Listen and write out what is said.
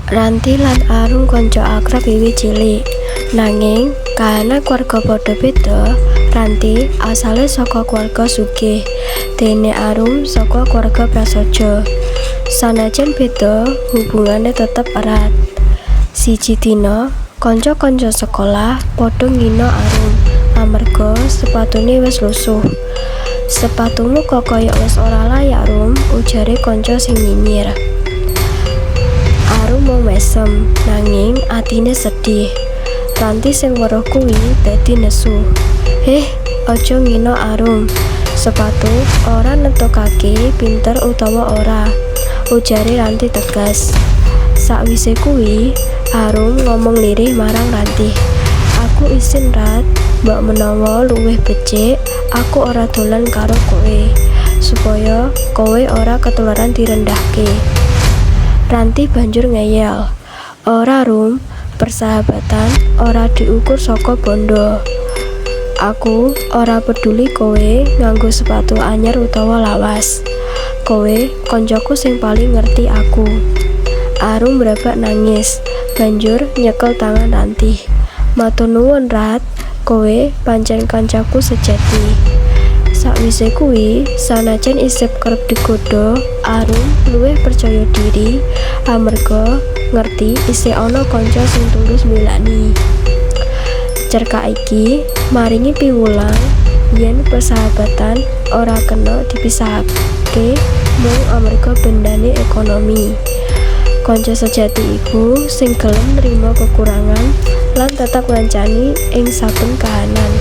Ranti lan Arum kanca akrab wiwit cilik. Nanging kahanan keluarga padha beda. Ranti asale saka keluarga sugih, dene Arum saka keluarga prasaja. Sanajan beda, hubungane tetep erat. Siji dina, kanca-kanca sekolah padha ngina Arum amarga sepatune wis lusuh. "Sepatumu kok koyo wis ora layak, Rum," ujare kanca sing nyinyir. Arum mung mesem, nanging atine sedih. Ranti sing weruh kuwi dadi nesu. Aja ngina Arum. Sepatu ora netokake pinter utawa ora," ujare Ranti tegas. Sakwise kuwi, Arum ngomong lirih marang Ranti. "Aku isin, Rat, mbok menawa luwih becik, aku ora dolan karo kowe, supaya kowe ora ketularan direndahke." Ranti banjur ngeyel, "Ora, Rum, persahabatan ora diukur saka bondo. Aku ora peduli kowe nganggo sepatu anyar utawa lawas. Kowe koncoku sing paling ngerti aku." Arum brabak nangis, banjur nyekel tangan Ranti. "Matur nuwun, Rat, kowe pancen kancaku sejati." Sakwise kuwi, sanajan isip kerep digodha, Arum luwih percaya diri amarga ngerti isih ana kanca sing tulus mbelani. Cerkak iki maringi piwulang yen persahabatan ora kena dipisahake mung amarga bendane ekonomi. Kanca sejati iku sing gelem nrimo kekurangan lan tetep ngancani ing saben kahanan.